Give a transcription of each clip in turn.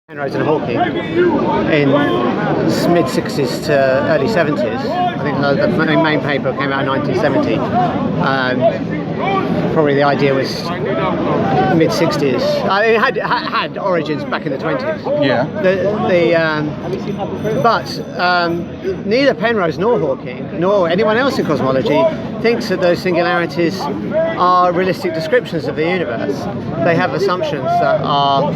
Penrose and Hawking in mid-60s to early 70s. I think the main paper came out in 1970. Probably the idea was mid-60s. It had origins back in the 20s. Yeah. But neither Penrose nor Hawking, nor anyone else in cosmology, thinks that those singularities are realistic descriptions of the universe. They have assumptions that are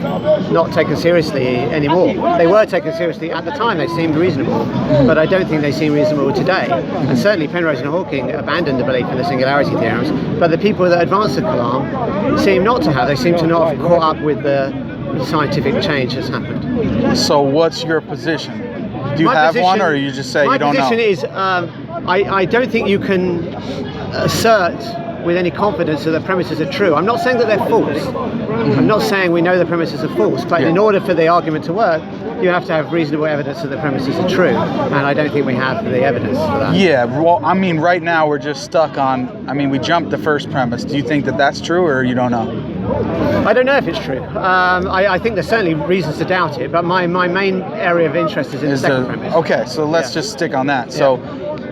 not taken seriously anymore. They were taken seriously at the time, they seemed reasonable, but I don't think they seem reasonable today. And certainly Penrose and Hawking abandoned the belief in the singularity theorems, but the people that advanced the Kalam seem not to have. They seem to not have caught up with the scientific change that's happened. So what's your position? Do you have one, or you just say you don't know? My position is, I don't think you can assert with any confidence that the premises are true. I'm not saying that they're false. I'm not saying we know the premises are false, but in order for the argument to work, you have to have reasonable evidence that the premises are true, and I don't think we have the evidence for that. Yeah, well, I mean, right now we're just stuck on, we jumped the first premise. Do you think that that's true, or you don't know? I don't know if it's true. I think there's certainly reasons to doubt it, but my main area of interest is in the second premise. Okay, so let's just stick on that. So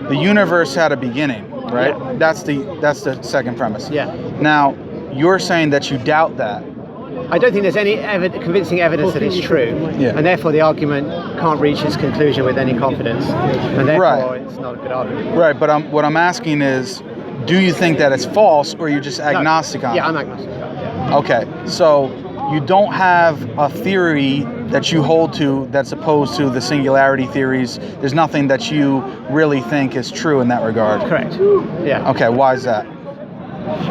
the universe had a beginning, right? Yeah. That's the second premise. Yeah. Now, you're saying that you doubt that. I don't think there's any convincing evidence that it's true, and therefore the argument can't reach its conclusion with any confidence, and therefore it's not a good argument. Right, but what I'm asking is, do you think that it's false, or are you just agnostic on it? Yeah, I'm agnostic. Yeah. Okay, so you don't have a theory that you hold to that's opposed to the singularity theories. There's nothing that you really think is true in that regard. Correct. Yeah. Okay, why is that?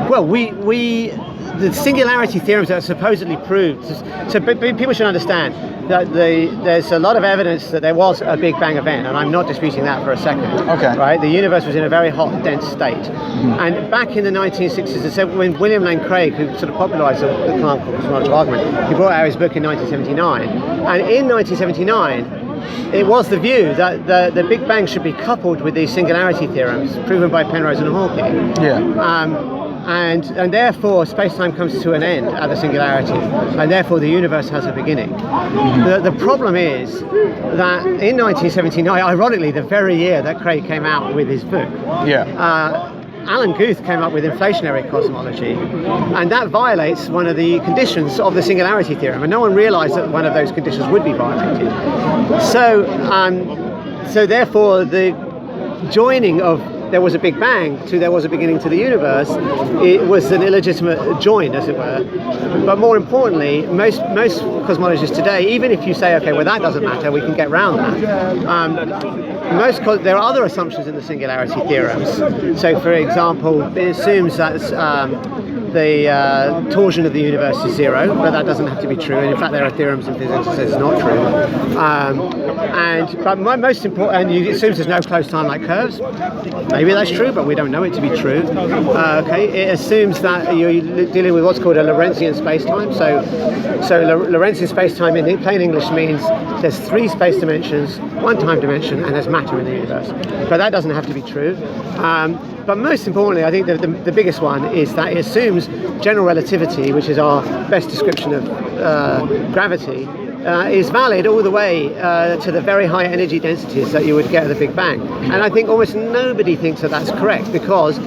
Well, the singularity theorems that are supposedly proved, so people should understand that there's a lot of evidence that there was a Big Bang event, and I'm not disputing that for a second. Okay. Right? The universe was in a very hot, dense state. And back in the 1960s, when William Lane Craig, who sort of popularised the Kalam cosmological argument, he brought out his book in 1979. And in 1979, it was the view that the Big Bang should be coupled with these singularity theorems proven by Penrose and Hawking. Yeah. And therefore space-time comes to an end at the singularity, and therefore the universe has a beginning. The problem is that in 1979, ironically the very year that Craig came out with his book, Alan Guth came up with inflationary cosmology, and that violates one of the conditions of the singularity theorem, and no one realized that one of those conditions would be violated. So therefore the joining of there was a Big Bang to there was a beginning to the universe, it was an illegitimate join, as it were. But more importantly, most cosmologists today, even if you say, okay, well that doesn't matter, we can get around that, there are other assumptions in the singularity theorems. So for example, it assumes that the torsion of the universe is zero, but that doesn't have to be true, and in fact there are theorems in physics that say it's not true. But most important, it assumes there's no closed time-like curves. Maybe that's true, but we don't know it to be true. It assumes that you're dealing with what's called a Lorentzian space-time. So Lorentzian space-time in plain English means there's 3 space dimensions, 1 time dimension, and there's matter in the universe. But that doesn't have to be true. But most importantly, I think the biggest one is that it assumes general relativity, which is our best description of gravity, is valid all the way to the very high energy densities that you would get at the Big Bang. And I think almost nobody thinks that that's correct, because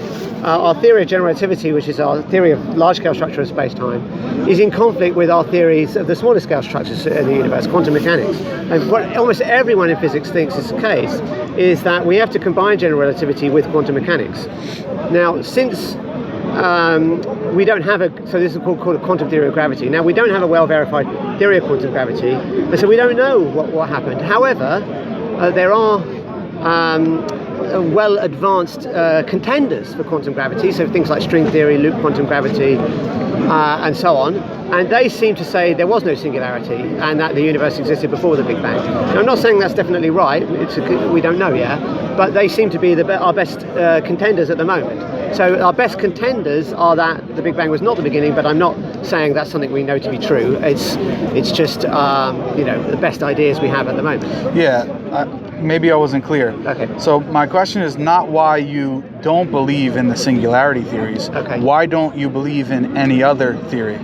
our theory of general relativity, which is our theory of large-scale structure of space-time, is in conflict with our theories of the smaller-scale structures of the universe, quantum mechanics. And what almost everyone in physics thinks is the case is that we have to combine general relativity with quantum mechanics. Now, since we don't have so this is called a quantum theory of gravity. Now, we don't have a well-verified theory of quantum gravity, and so we don't know what happened. However, there are well-advanced contenders for quantum gravity, so things like string theory, loop quantum gravity, and so on, and they seem to say there was no singularity and that the universe existed before the Big Bang. Now, I'm not saying that's definitely right, we don't know yet, but they seem to be our best contenders at the moment. So our best contenders are that the Big Bang was not the beginning, but I'm not saying that's something we know to be true. It's just the best ideas we have at the moment. Yeah, maybe I wasn't clear. Okay. So my question is not why you don't believe in the singularity theories. Okay. Why don't you believe in any other theory?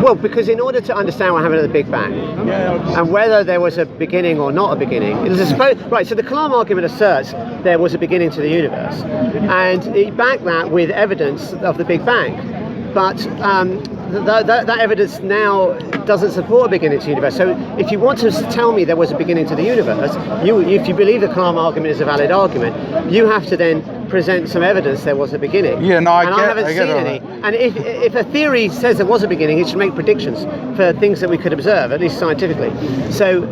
Well, because in order to understand what happened at the Big Bang, and whether there was a beginning or not a beginning, it is right. So the Kalam argument asserts there was a beginning to the universe, and he backed that with evidence of the Big Bang. But that evidence now doesn't support a beginning to the universe. So if you want to tell me there was a beginning to the universe, if you believe the Kalam argument is a valid argument, you have to then present some evidence there was a beginning. Yeah, no, I haven't seen any. And if a theory says there was a beginning, it should make predictions for things that we could observe, at least scientifically. So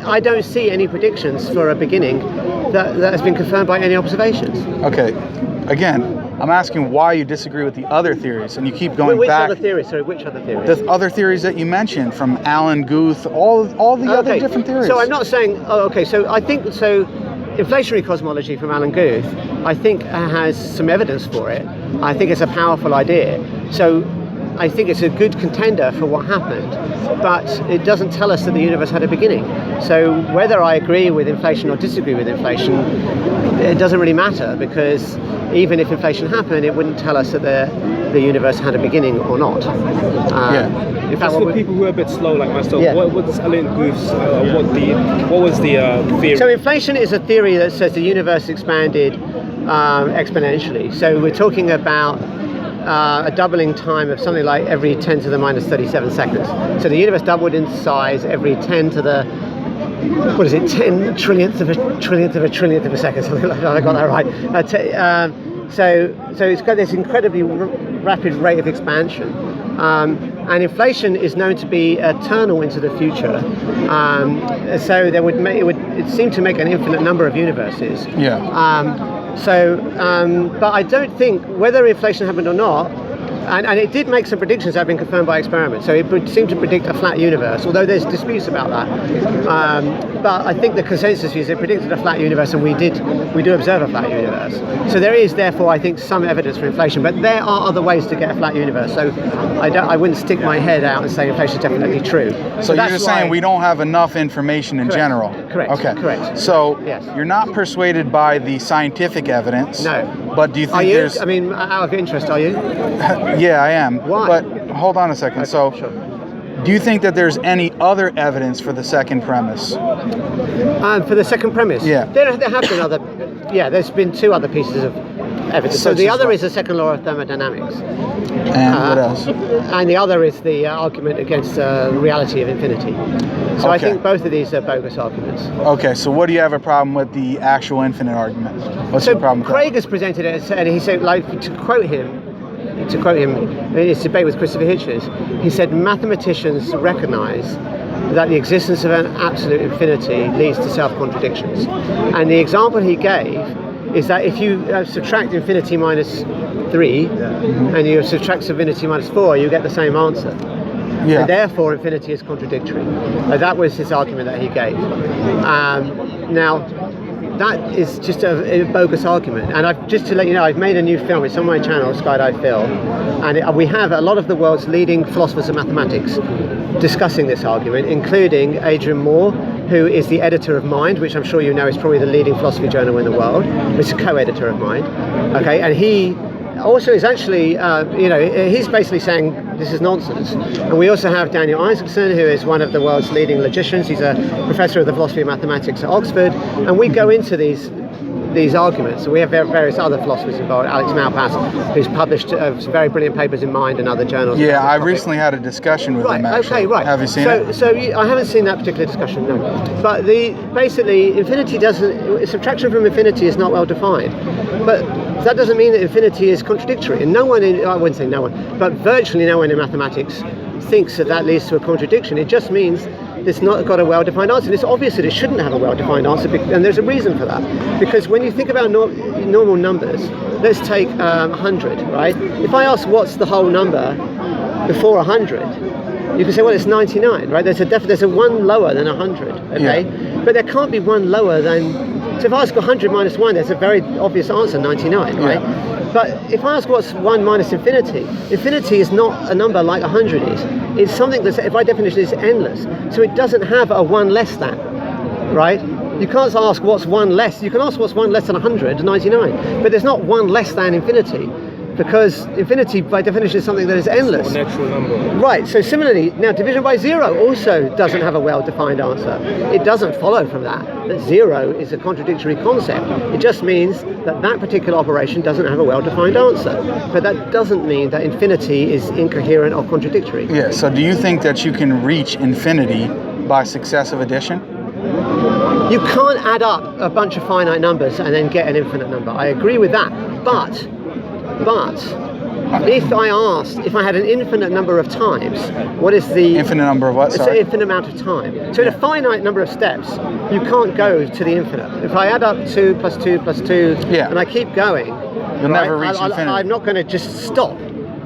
I don't see any predictions for a beginning that has been confirmed by any observations. Okay, again, I'm asking why you disagree with the other theories, and you keep going which back. Which other theories? Sorry, which other theories? The other theories that you mentioned, from Alan Guth, all the other different theories. So I'm not saying. Oh, okay. So I think so. Inflationary cosmology from Alan Guth, I think, has some evidence for it. I think it's a powerful idea. So I think it's a good contender for what happened, but it doesn't tell us that the universe had a beginning. So whether I agree with inflation or disagree with inflation, it doesn't really matter, because even if inflation happened, it wouldn't tell us that the universe had a beginning or not. In fact, for people who are a bit slow like myself, what's Alan Guth's? What was the theory? So inflation is a theory that says the universe expanded exponentially. So we're talking about a doubling time of something like every 10 to the minus 37 seconds. So the universe doubled in size every 10 to the 10 trillionth of a trillionth of a trillionth of a second, something like that. I got that right. So it's got this incredibly rapid rate of expansion. And inflation is known to be eternal into the future. So it seemed to make an infinite number of universes. But I don't think, whether inflation happened or not, and it did make some predictions that have been confirmed by experiments. So it would seem to predict a flat universe, although there's disputes about that. But I think the consensus is it predicted a flat universe, and we do observe a flat universe. So there is, therefore, I think, some evidence for inflation. But there are other ways to get a flat universe. So I wouldn't stick my head out and say inflation is definitely true. So you're just saying we don't have enough information in general? Correct. Okay. Correct. So yes. You're not persuaded by the scientific evidence? No. But do you think are you? there's... I mean, out of interest, are you? Yeah, I am. Why? But hold on a second. Okay, sure. Do you think that there's any other evidence for the second premise? For the second premise? Yeah. There have been other... Yeah, there's been two other pieces of evidence. So the other is the second law of thermodynamics. And what else? And the other is the argument against reality of infinity. So I think both of these are bogus arguments. Okay, so what do you have a problem with the actual infinite argument? What's the problem with Craig has presented it, and he said, like, to quote him in his debate with Christopher Hitchens, he said mathematicians recognize that the existence of an absolute infinity leads to self-contradictions. And the example he gave is that if you subtract infinity minus 3 and you subtract infinity minus 4, you get the same answer. Yeah. And therefore infinity is contradictory. That was his argument that he gave. Now, that is just a bogus argument. And just to let you know, I've made a new film. It's on my channel, Skydive Film. And we have a lot of the world's leading philosophers of mathematics discussing this argument, including Adrian Moore, who is the editor of Mind, which I'm sure you know is probably the leading philosophy journal in the world. It's a co-editor of Mind. Okay, and he also is actually, he's basically saying this is nonsense. And we also have Daniel Isaacson, who is one of the world's leading logicians. He's a professor of the philosophy of mathematics at Oxford. And we go into these arguments. So we have various other philosophers involved. Alex Malpass, who's published some very brilliant papers in Mind and other journals. Yeah, I recently had a discussion with him, actually. Okay, right. Have you seen it? So I haven't seen that particular discussion, no. But basically, infinity subtraction from infinity is not well defined. But that doesn't mean that infinity is contradictory. And I wouldn't say no one, but virtually no one in mathematics thinks that leads to a contradiction. It just means it's not got a well-defined answer. And it's obvious that it shouldn't have a well-defined answer, and there's a reason for that. Because when you think about normal numbers, let's take 100, right? If I ask what's the whole number before 100, you can say, well, it's 99, right? There's a one lower than 100, okay? Yeah. But there can't be one lower than... So if I ask 100 minus 1, there's a very obvious answer, 99, right? Yeah. But if I ask what's 1 minus infinity, infinity is not a number like 100 is. It's something that, by definition, is endless. So it doesn't have a 1 less than, right? You can't ask what's 1 less. You can ask what's 1 less than 100, 99. But there's not 1 less than infinity. because infinity by definition is something that is endless. Or natural number. Right, so similarly, now division by zero also doesn't have a well-defined answer. It doesn't follow from that zero is a contradictory concept. It just means that that particular operation doesn't have a well-defined answer. But that doesn't mean that infinity is incoherent or contradictory. Yeah, so do you think that you can reach infinity by successive addition? You can't add up a bunch of finite numbers and then get an infinite number. I agree with that. But if I had an infinite number of times, what is the infinite number of what? It's Sorry. an infinite amount of time. So in a finite number of steps, you can't go to the infinite. If I add up 2 plus 2 plus 2, and I keep going, you'll never reach infinity. I'm not going to just stop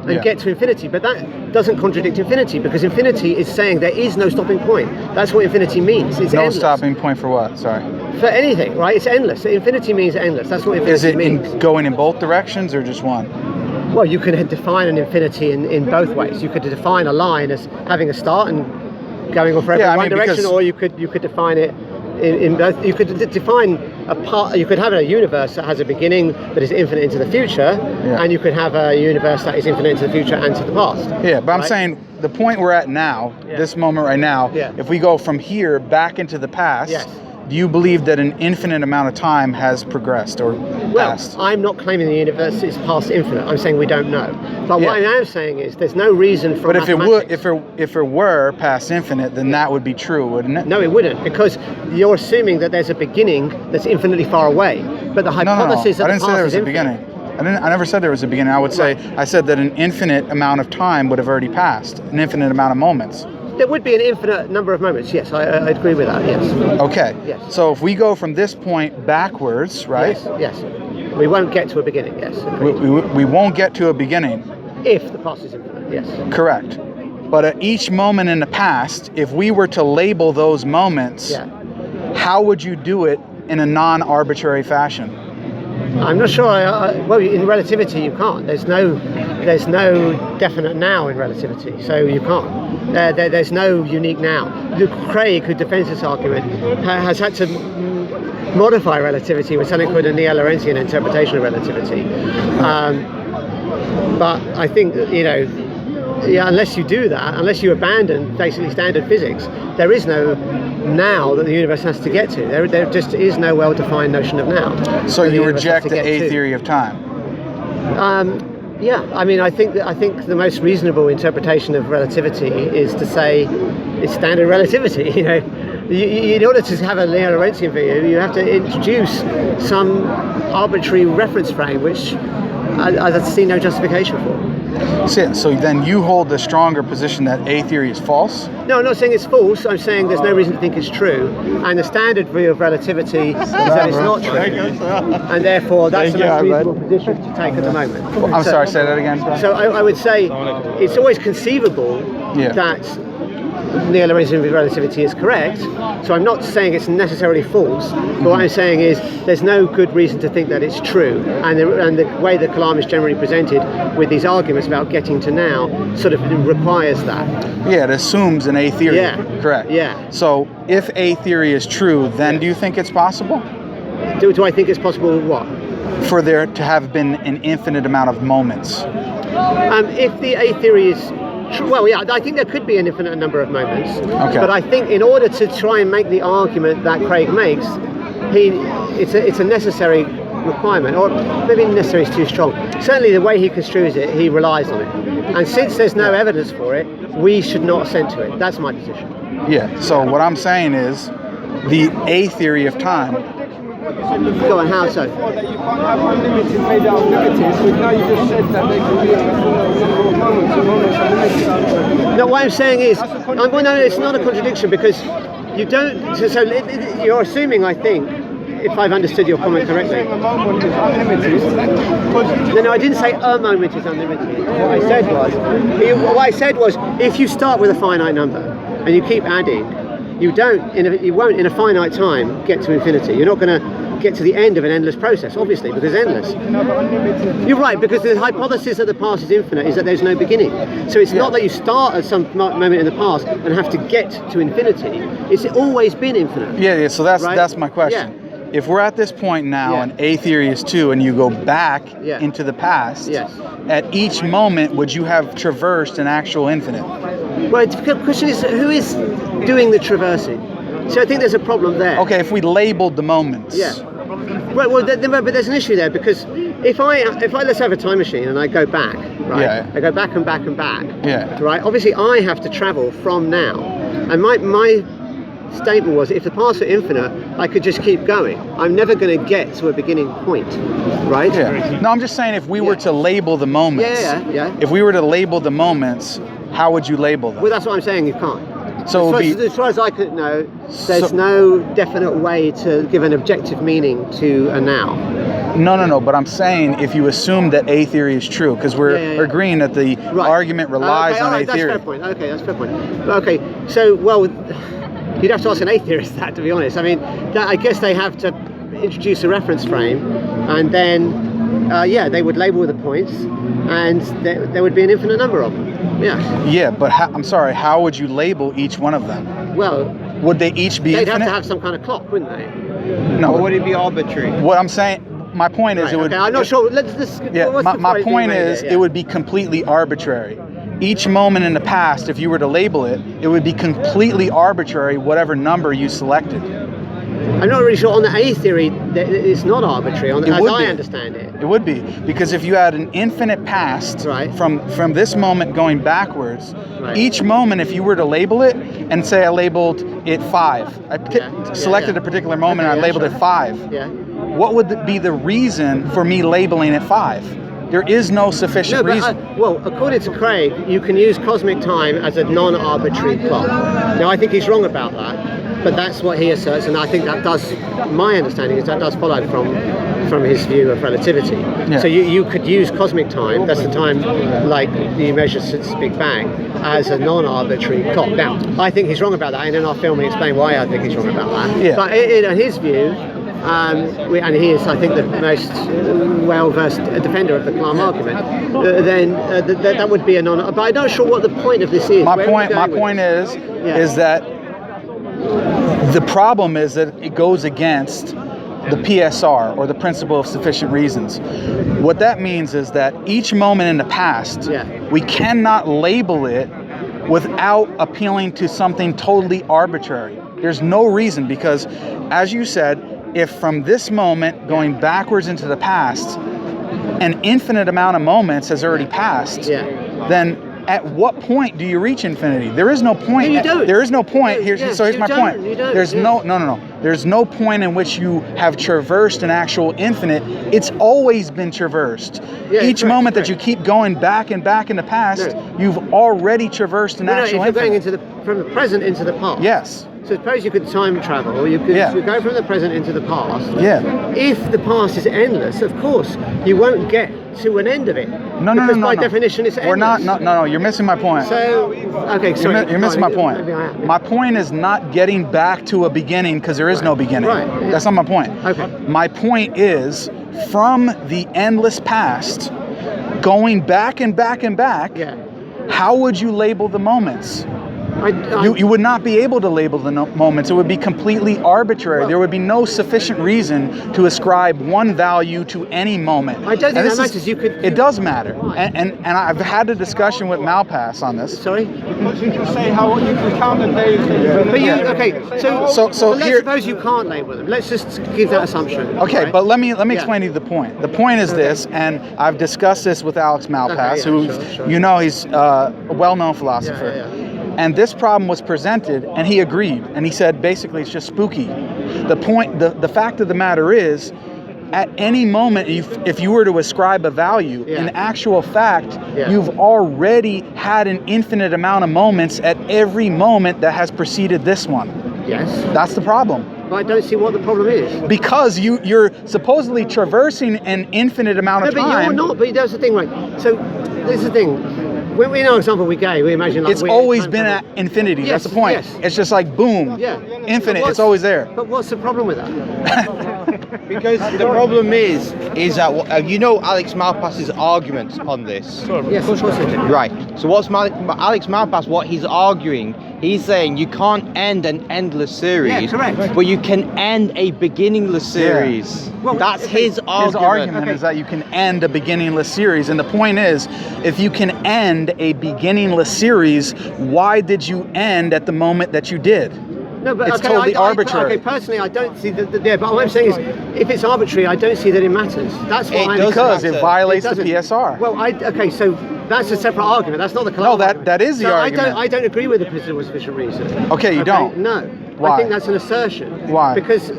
and get to infinity, but that doesn't contradict infinity, because infinity is saying there is no stopping point. That's what infinity means. It's no endless. Stopping point for what? Sorry. For anything, right? It's endless. Infinity means endless. That's what infinity means. Is it going in both directions or just one? Well, you can define an infinity in both ways. You could define a line as having a start and going on forever in one direction, or you could define it in both. You could define a part. You could have a universe that has a beginning that is infinite into the future, and you could have a universe that is infinite into the future and to the past. Yeah, but I'm saying the point we're at now, this moment right now, if we go from here back into the past, do you believe that an infinite amount of time has progressed or passed? I'm not claiming the universe is past infinite. I'm saying we don't know. But what I am saying is there's no reason for. But if it were past infinite, then that would be true, wouldn't it? No, it wouldn't, because you're assuming that there's a beginning that's infinitely far away. But the hypothesis I that didn't say there was a beginning. I never said there was a beginning. I said that an infinite amount of time would have already passed, an infinite amount of moments. There would be an infinite number of moments, yes, I agree with that, yes. Okay, yes. So if we go from this point backwards, right? Yes. We won't get to a beginning, yes. We won't get to a beginning. If the past is infinite, yes. Correct. But at each moment in the past, if we were to label those moments, how would you do it in a non-arbitrary fashion? I'm not sure. Well, in relativity, you can't. There's no definite now in relativity, so you can't. There's no unique now. Craig, who defends this argument, has had to modify relativity with something called a neo-Lorentzian interpretation of relativity. But I think, unless you do that, unless you abandon basically standard physics, there is no now that the universe has to get to. There just is no well-defined notion of now. So you reject the A theory of time? Yeah, I mean, I think the most reasonable interpretation of relativity is to say it's standard relativity. In order to have a neo-Lorentzian view, you have to introduce some arbitrary reference frame, which I see no justification for. So then you hold the stronger position that A theory is false? No, I'm not saying it's false. I'm saying there's no reason to think it's true. And the standard view of relativity is that it's not true. And therefore, that's the most reasonable position to take at the moment. I'm sorry, say that again. So I would say it's always conceivable that neo-Lorentzian relativity is correct. So I'm not saying it's necessarily false, but what I'm saying is there's no good reason to think that it's true. And the way that Kalam is generally presented with these arguments about getting to now sort of requires that. Yeah, it assumes an A theory. Yeah. Correct. Yeah. So if A theory is true, then do you think it's possible? Do I think it's possible what? For there to have been an infinite amount of moments. If the A theory is true, well, yeah, I think there could be an infinite number of moments. Okay. But I think in order to try and make the argument that Craig makes, it's a necessary requirement, or maybe necessary is too strong. Certainly the way he construes it, he relies on it. And since there's no evidence for it, we should not assent to it. That's my position. Yeah, so what I'm saying is the A theory of time. Go on, how so? You can't have unlimited made out of negatives, but now you just said that they can be a moments. No, what I'm saying is, no, it's not a contradiction, because you don't. So you're assuming, I think, if I've understood your comment correctly. A moment is unlimited. No, I didn't say a moment is unlimited. What I said was, if you start with a finite number and you keep adding, you won't in a finite time get to infinity. You're not going to get to the end of an endless process, obviously, because it's endless. You're right, because the hypothesis that the past is infinite is that there's no beginning. So it's not that you start at some moment in the past and have to get to infinity. It's always been infinite. Yeah. So that's my question. Yeah. if we're at this point now and A theory is 2 and you go back into the past, at each moment would you have traversed an actual infinite? Well, the question is, who is doing the traversing? So I think there's a problem there. Okay, if we labeled the moments. Yeah. Right. Well, but there's an issue there, because if I let's have a time machine and I go back, right? Yeah. I go back and back and back. Yeah. Right. Obviously, I have to travel from now, and my statement was, if the past were infinite, I could just keep going. I'm never going to get to a beginning point, right? Yeah. No, I'm just saying, if we were to label the moments. Yeah. If we were to label the moments, how would you label them? Well, that's what I'm saying. You can't. So as far as I could know, there's no definite way to give an objective meaning to a now. No. But I'm saying, if you assume that A theory is true, because we're agreeing that the argument relies on A theory. That's fair point. Okay, that's fair point. Okay, so you'd have to ask an atheist that, to be honest. I mean, I guess they have to introduce a reference frame, and then they would label the points, and there would be an infinite number of them. Yeah, but I'm sorry, how would you label each one of them? Well, would they each be they'd infinite? have to have some kind of clock, wouldn't they? No. Or would it be arbitrary? What I'm saying, my point is, it would. Okay, I'm not sure. My point is, it would be completely arbitrary. Each moment in the past, if you were to label it, it would be completely arbitrary, whatever number you selected. I'm not really sure on the A theory. It's not arbitrary, as I understand it. It would be, because if you had an infinite past from this moment going backwards, each moment, if you were to label it, and say I labeled it 5, I selected a particular moment, and I labeled it 5. Yeah. What would be the reason for me labeling it 5? There is no sufficient reason. According to Craig, you can use cosmic time as a non-arbitrary clock. Now, I think he's wrong about that, but that's what he asserts, and I think that does. My understanding is that does follow from his view of relativity. Yeah. So you could use cosmic time. That's the time, like you measure since the Big Bang, as a non-arbitrary clock. Now, I think he's wrong about that, and in our film we explain why I think he's wrong about that. Yeah. But in his view. And he is, I think, the most well-versed defender of the Kalam argument. Then that would be a non. But I'm not sure what the point of this is. My point is that the problem is that it goes against the PSR, or the principle of sufficient reasons. What that means is that each moment in the past, we cannot label it without appealing to something totally arbitrary. There's no reason, because, as you said, if from this moment going backwards into the past, an infinite amount of moments has already passed, then at what point do you reach infinity? There is no point. No, you don't. There is no point. Here's my point. There's no. There's no point in which you have traversed an actual infinite. It's always been traversed. Each moment that you keep going back and back in the past, you've already traversed an actual infinite. If you're infinite. going from the present into the past. Yes. So suppose you could time travel, you could go from the present into the past. Yeah. If the past is endless, of course, you won't get to an end of it. No. Because by definition, it's endless. We're not. No. You're missing my point. So, okay, sorry. You're missing my point. My point is not getting back to a beginning, because there is no beginning. Right. Yeah. That's not my point. Okay. My point is, from the endless past, going back and back and back, how would you label the moments? You would not be able to label the moments. It would be completely arbitrary. There would be no sufficient reason to ascribe one value to any moment. I don't think that matters. It does matter. And I've had a discussion with Malpass on this. Sorry? Because you can say how you can count the days. So let's suppose you can't label them. Let's just give that assumption. Okay, right? but let me explain to you the point. The point is this, and I've discussed this with Alex Malpass, he's a well-known philosopher. And this problem was presented, and he agreed, and he said basically it's just spooky. The fact of the matter is, at any moment, if you were to ascribe a value, in actual fact, you've already had an infinite amount of moments at every moment that has preceded this one. Yes. That's the problem. But I don't see what the problem is. Because you're supposedly traversing an infinite amount of time. No, but you're not. But that's the thing, right? So this is the thing. When we know example we gave, we imagine it's always been at infinity. Yes, that's the point. Yes. It's just like boom, infinite. It's always there. But what's the problem with that? Because the problem is that Alex Malpass's argument on this. Yes, of course I do. Right. So what's Alex Malpass? What he's arguing He's saying you can't end an endless series. Yeah, correct. But you can end a beginningless series. Well, That's his argument. His argument is that you can end a beginningless series, and the point is, if you can end a beginningless series, why did you end at the moment that you did? No, but It's totally arbitrary. Okay, personally, I don't see that. Yeah, but what I'm saying is, if it's arbitrary, I don't see that it matters. That's what I'm Because it matter. violates It the doesn't. PSR. Well, okay, so that's a separate argument. That's not the No, that is the so argument. I don't agree with the principle of sufficient reason. Okay, you don't? No. Why? I think that's an assertion. Why? Because,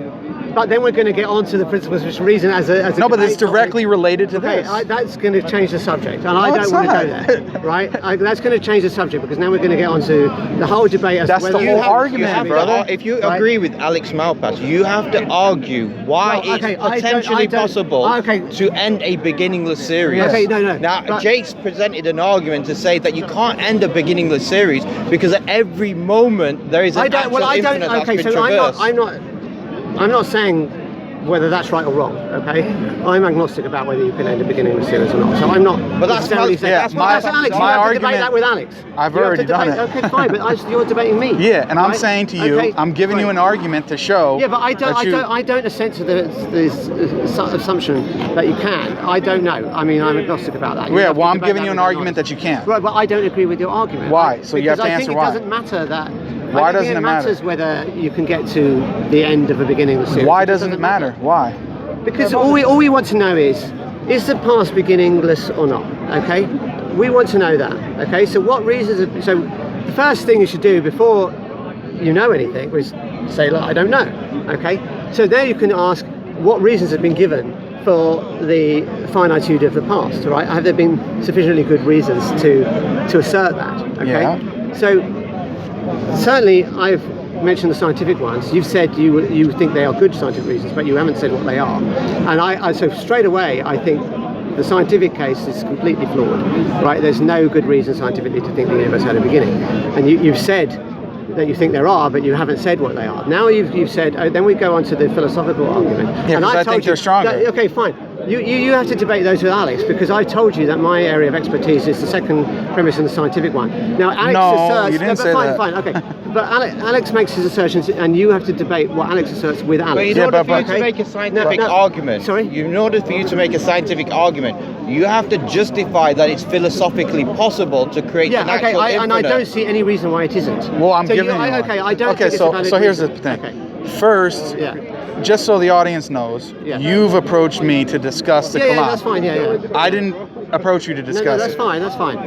but then we're going to get onto the principle of sufficient reason as a No, but it's debate topic. directly related to Okay, this. that's going to change the subject, and I it's don't want to not. go there, right? That's going to change the subject because now we're going to get onto the whole debate as That's to the whether whole you have- argument, You have brother. if you Right. agree with Alex Malpass, you have to argue why Well, okay, I it's don't- potentially possible okay. to end a beginningless series. Yes. Okay, no. Now, but- Jake's presented an argument to say that you can't end a beginningless series because at every moment there is an actual infinite that's been traversed. I'm not saying whether that's right or wrong, okay? I'm agnostic about whether you can end a beginning of a series or not. So I'm not But that's necessarily my- saying yeah, that's my- Alex. my You have to argument- debate that with Alex. I've You have already to debate, done it. Okay, fine, but you're debating me. Yeah, and I'm right? saying to you, Okay, I'm giving you fine. an argument to show. Yeah, but I that don't assent to this assumption that you can. I don't know. I mean, I'm agnostic about that. You Yeah, have to well, I'm debate giving that you an with argument Alex. that you can't. Right, but I don't agree with your argument. Why? So you have to Because answer I think why. it doesn't matter that. Why I don't doesn't think it matter? matters whether you can get to the end of a beginning of the series. Why doesn't it matter? Why? Because all we want to know is the past beginningless or not? Okay, we want to know that. Okay, so what reasons? So the first thing you should do before you know anything is say, look, I don't know. Okay, so there you can ask what reasons have been given for the finitude of the past. Right? Have there been sufficiently good reasons to assert that? Okay, Yeah. so certainly I've mentioned the scientific ones. You've said you think they are good scientific reasons, but you haven't said what they are. And I so straight away I think the scientific case is completely flawed. Right? There's no good reason scientifically to think the universe had a beginning. And you've said that you think there are, but you haven't said what they are. Now you've said. Then we go on to the philosophical argument. Yeah, and 'cause I told think you they're stronger. that- okay, fine. You have to debate those with Alex because I told you that my area of expertise is the second premise and the scientific one. Now Alex No, asserts. you didn't but say fine, that. fine, okay. But Alex makes his assertions, and you have to debate what Alex asserts with Alex. But in Yeah, order but- for you okay. to make a scientific No, argument, sorry? in order for you to make a scientific argument, you have to justify that it's philosophically possible to create an Yeah, okay, actual and I infinite. don't see any reason why it isn't. Well, I'm So giving you. Okay, one. I don't. Okay, think it's a valid so here's the reason. thing. Okay. First, Yeah. just so the audience knows, Yeah. you've approached me to discuss the Yeah, Quran. that's fine. Yeah. I didn't approach you to No, discuss that's it. fine. That's fine.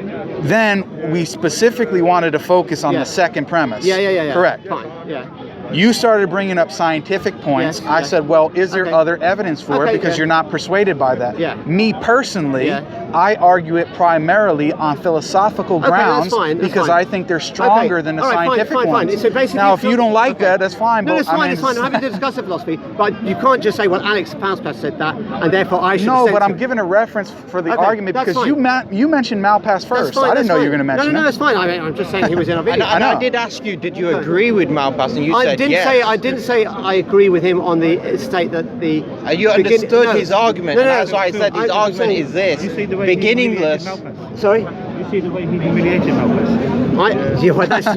Then we specifically wanted to focus on Yeah. the second premise. Yeah. Correct. Fine. Yeah. You started bringing up scientific points. Yes, I yes. said, well, is there Okay. other evidence for Okay, it? Because yeah. you're not persuaded by that. Yeah. Me personally, Yeah. I argue it primarily on philosophical Okay, that's grounds fine, that's because fine. I think they're stronger Okay. than the All right, fine, scientific fine. ones. So basically, Now, if you don't like okay. that, that's fine. No, but it's I fine. mean, It's fine. I'm happy to discuss the philosophy, but you can't just say, "Well, Alex Palspas said that, and therefore I should." No, assent but to I'm it." giving a reference for the Okay, argument that's because fine. you mentioned Malpass That's first. fine, I didn't that's know you fine. were going to mention No, it. that's fine. I'm just saying he was in our video. And know. I did ask you, did you agree with Malpass? And you said yes. I didn't say I agree with him on the state that the. And you understood his argument, No, and no, that's why I said his I'm argument saying- is this: You see the way he beginningless. humiliated Malpass? Sorry. You see the way he humiliated Malpass? Yeah, well, that's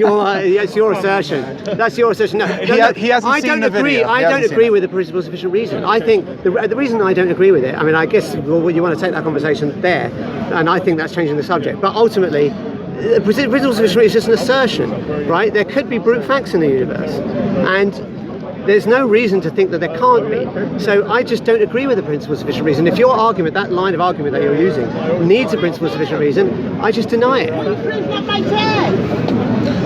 your assertion. That's your assertion. No, He hasn't I seen don't the agree. video. He I don't hasn't seen agree it. with the principle of sufficient reason. I think the reason I don't agree with it. I mean, I guess well, you want to take that conversation there, and I think that's changing the subject. But ultimately, the principle of sufficient reason is just an assertion, right? There could be brute facts in the universe, and there's no reason to think that there can't be. So I just don't agree with the principle of sufficient reason. If your argument, that line of argument that you're using, needs a principle of sufficient reason, I just deny it.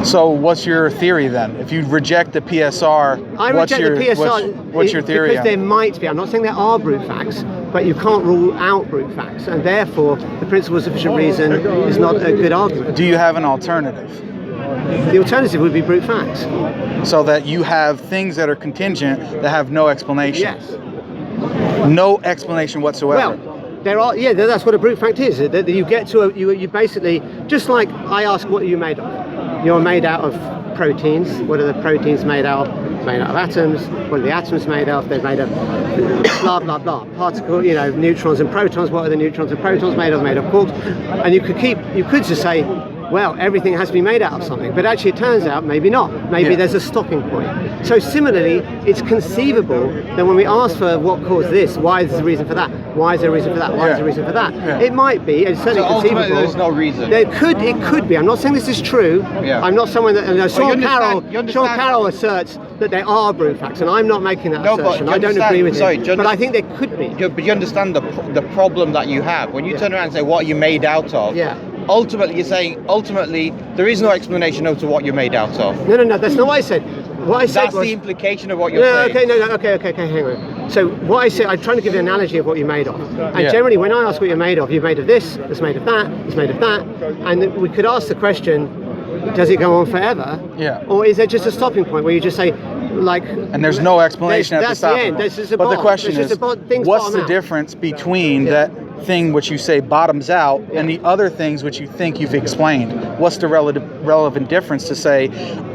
So what's your theory then? If you reject the PSR, I what's reject your the PSR what's your theory? because on there it? might be. I'm not saying there are brute facts, but you can't rule out brute facts, and therefore the principle of sufficient reason is not a good argument. Do you have an alternative? The alternative would be brute facts. So that you have things that are contingent that have no explanation. Yes. No explanation whatsoever. Well, there are. Yeah, that's what a brute fact is. That you get to you basically just like I ask, what are you made of? You're made out of proteins. What are the proteins made out of? Made out of atoms. What are the atoms made of? They're made of blah blah blah. Particle, neutrons and protons. What are the neutrons and protons made of? Made of quarks. And you could just say, well, everything has to be made out of something. But actually it turns out maybe not. Maybe there's a stopping point. So similarly, it's conceivable that when we ask for what caused this, why is there a reason for that? Why is there a reason for that? Why is there a reason for that? It might be, it's certainly conceivable. There's no reason. It could be. I'm not saying this is true. I'm not someone that, Sean Carroll asserts that there are brute facts, and I'm not making that assertion. I don't agree with him. But I think there could be. But you understand the problem that you have when you turn around and say, what are you made out of? Ultimately, you're saying, there is no explanation as to what you're made out of. No, that's not what I said. What I said That's the implication of what you're saying. Okay, hang on. So what I said, I'm trying to give you an analogy of what you're made of. And generally, when I ask what you're made of, you're made of this, it's made of that, it's made of that. And we could ask the question, does it go on forever? Or is there just a stopping point where you just say, like... And there's no explanation at the stopping point. But the question is, what's the difference between that thing which you say bottoms out and the other things which you think you've explained? What's the relevant difference to say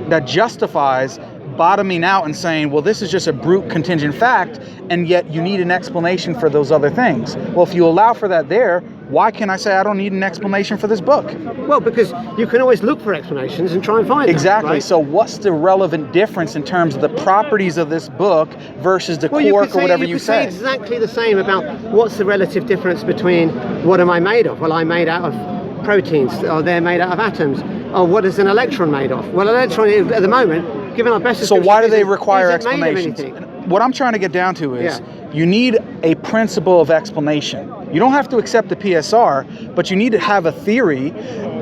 that justifies bottoming out and saying, well, this is just a brute contingent fact, and yet you need an explanation for those other things? Well, if you allow for that there, why can I say I don't need an explanation for this book? Well, because you can always look for explanations and try and find them. Exactly. Right? So what's the relevant difference in terms of the properties of this book versus the quark or whatever you say? You could say exactly the same about what's the relative difference between what am I made of? Well, I'm made out of proteins, or they're made out of atoms. Or what is an electron made of? Well, an electron at the moment, given our best description, so why do they require explanations? What I'm trying to get down to is you need a principle of explanation. You don't have to accept the PSR, but you need to have a theory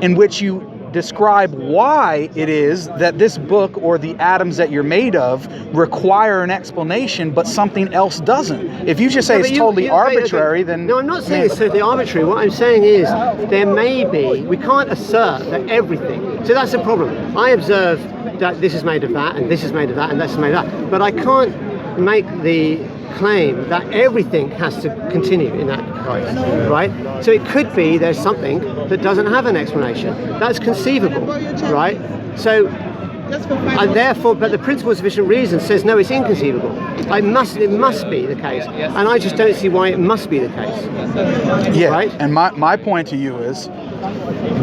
in which you describe why it is that this book or the atoms that you're made of require an explanation, but something else doesn't. If you just say it's totally arbitrary, then... No, I'm not saying it's totally arbitrary. What I'm saying is there may be, we can't assert that everything. So that's the problem. I observe that this is made of that, and this is made of that, and that's made of that. But I can't make the claim that everything has to continue in that case, right? So it could be there's something that doesn't have an explanation. That's conceivable, right? So, and therefore, but the principle of sufficient reason says no, it's inconceivable. It must be the case, and I just don't see why it must be the case. Yeah, right? And my point to you is,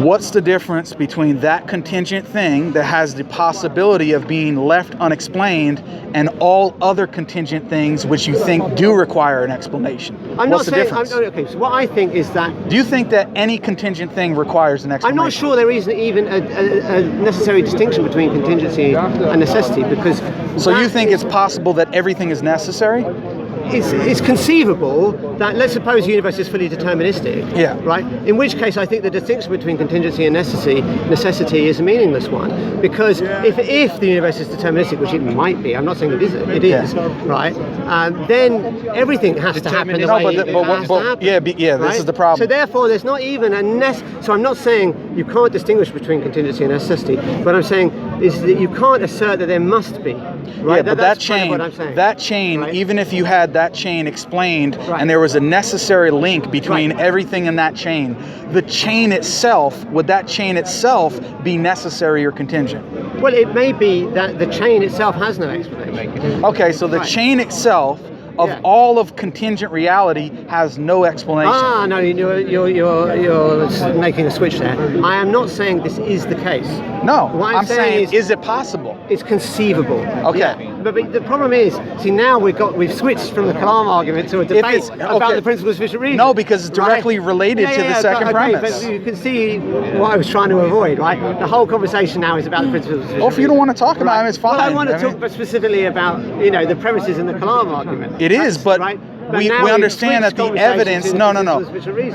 what's the difference between that contingent thing that has the possibility of being left unexplained and all other contingent things which you think do require an explanation? What's the difference? Okay, so what I think is that... Do you think that any contingent thing requires an explanation? I'm not sure there isn't even a necessary distinction between contingency and necessity, because... So you think it's possible that everything is necessary? It's conceivable that, let's suppose the universe is fully deterministic, right? In which case I think the distinction between contingency and necessity is a meaningless one, because if the universe is deterministic, which it might be, I'm not saying it is, right? Then everything has to happen the way it has to happen. This is the problem. So therefore there's not even so I'm not saying you can't distinguish between contingency and necessity, but I'm saying is that you can't assert that there must be, right? Yeah, but that's kind of what I'm saying. That chain, right? Even if you had that chain explained, right, and there was a necessary link between everything in that chain, the chain itself, would that chain itself be necessary or contingent? Well, it may be that the chain itself has no explanation. Okay, so the chain itself of all of contingent reality has no explanation. No, you're making a switch there. I am not saying this is the case. No, what I'm saying is it possible? It's conceivable. Okay. Yeah. But the problem is, see, now we've switched from the Kalam argument to a debate about the principle of sufficient reason. No, because it's directly related to the second premise. But you can see what I was trying to avoid, right? The whole conversation now is about the principle of sufficient reason. Well, if you don't want to talk about it, it's fine. Well, I want to talk specifically about, the premises in the Kalam argument. It is, but we understand that the evidence. No.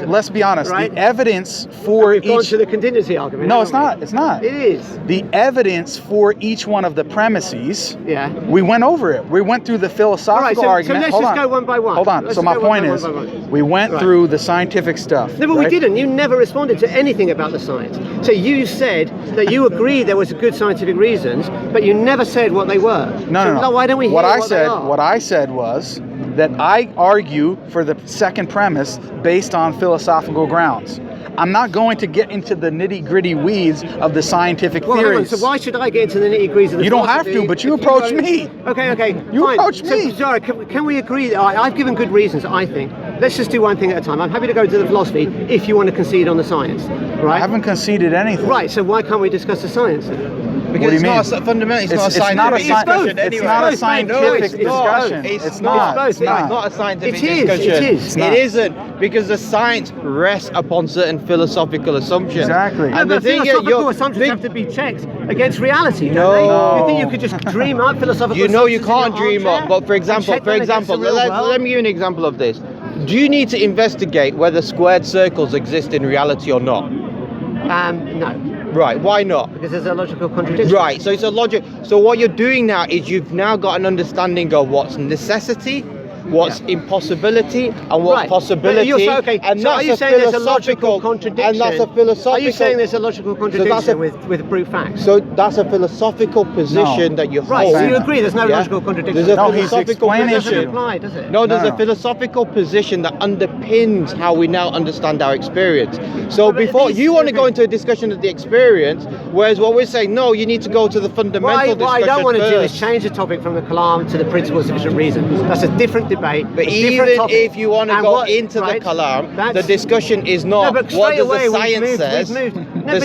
Let's be honest. Right? The evidence for we've gone to the contingency argument. No, it's not. It's not. It is. The evidence for each one of the premises. Yeah. We went over it. We went through the philosophical argument. So let's just go one by one. Hold on. So my point is, we went through the scientific stuff. No, but we didn't. You never responded to anything about the science. So you said that you agreed there was good scientific reasons, but you never said what they were. No. Why don't we hear what they are? What I said was that I argue for the second premise based on philosophical grounds. I'm not going to get into the nitty-gritty weeds of the scientific theories. So why should I get into the nitty-gritty of the You don't have to, but you approach me. Okay, you fine. approach me. So, sorry, can we agree that I've given good reasons, I think, let's just do one thing at a time. I'm happy to go to the philosophy if you want to concede on the science, right? I haven't conceded anything. Right, so why can't we discuss the science then? Because it's not fundamentally, it's not a scientific discussion. It's not a scientific discussion. It's not. It's not a scientific discussion. It isn't, because the science rests upon certain philosophical assumptions. Exactly. And the philosophical assumptions have to be checked against reality. No. Don't they? You think you could just dream up philosophical assumptions? You can't dream up. But for example, let me give you an example of this. Do you need to investigate whether squared circles exist in reality or not? No. Right, why not? Because there's a logical contradiction. Right, so it's a logic. So what you're doing now is you've now got an understanding of what's necessity, what's impossibility, and what's possibility. And so are you saying there's a logical contradiction? And that's a philosophical. Are you saying there's a logical contradiction with brute facts? So that's a philosophical position that you hold. Right, so you agree there's no logical contradiction? There's a philosophical position. It doesn't apply, does it? No, there's a philosophical position that underpins how we now understand our experience. So before you want to go into a discussion of the experience, whereas what we're saying, no, you need to go to the fundamental discussion. What I don't want to do is change the topic from the Kalam to the principle of sufficient reason. That's a different debate. But even if you want to go into the Kalam, the discussion is not what does the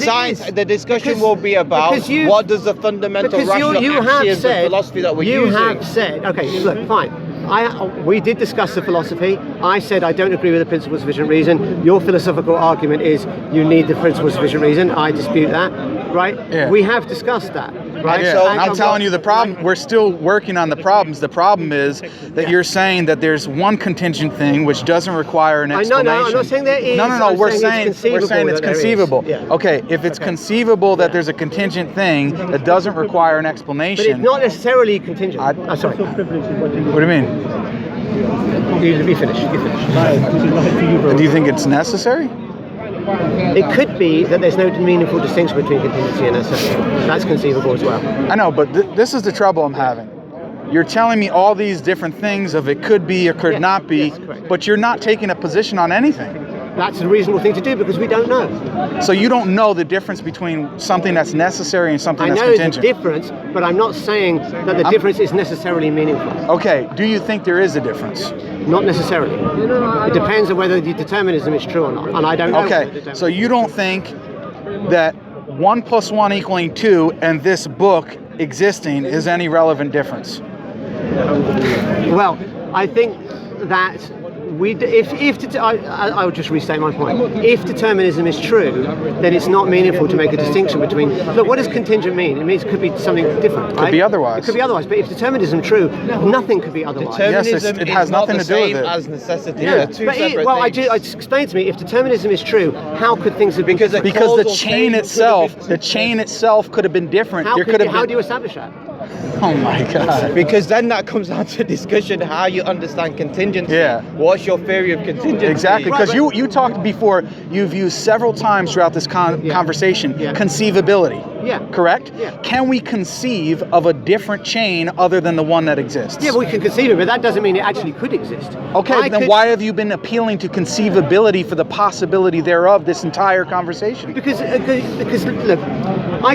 science says. The discussion will be about what does the fundamental rational axioms of philosophy that we're using. You have said, okay, look, fine. We did discuss the philosophy. I said I don't agree with the principle of sufficient reason. Your philosophical argument is you need the principle of sufficient reason. I dispute that, right? Yeah. We have discussed that, right? Yeah. So I'm telling you the problem. We're still working on the problems. The problem is that you're saying that there's one contingent thing which doesn't require an explanation. No, I'm not saying there is. No. We're saying it's conceivable. Yeah. Okay, if it's conceivable that there's a contingent thing that doesn't require an explanation. But it's not necessarily contingent. Sorry. What do you mean? You finish. Do you think it's necessary? It could be that there's no meaningful distinction between contingency and necessity. That's conceivable as well. I know, but this is the trouble I'm having. You're telling me all these different things of it could be or could not be, but you're not taking a position on anything. That's a reasonable thing to do because we don't know. So you don't know the difference between something that's necessity and something that's contingent. I know the difference, but I'm not saying that the difference is necessarily meaningful. Okay, do you think there is a difference? Not necessarily. It depends on whether the determinism is true or not, and I don't know. Okay, so you don't think that 1 + 1 = 2 and this book existing is any relevant difference? Well, I think that I'll just restate my point. If determinism is true, then it's not meaningful to make a distinction between. Look, what does contingent mean? It means it could be something different, right? Could be otherwise. It could be otherwise, but if determinism is true, nothing could be otherwise. Determinism it has nothing to do with it. as necessity. Yeah. They're two separate things. I just explained to me, if determinism is true, how could things have been different? Because the chain itself could have been different. How do you establish that? Oh my God. Because then that comes down to discussion how you understand contingency. Yeah. What's your theory of contingency? Exactly, because you talked before, you've used several times throughout this conversation, conceivability. Yeah. Correct? Yeah. Can we conceive of a different chain other than the one that exists? Yeah, we can conceive it, but that doesn't mean it actually could exist. Okay, then why have you been appealing to conceivability for the possibility thereof this entire conversation? Because look, I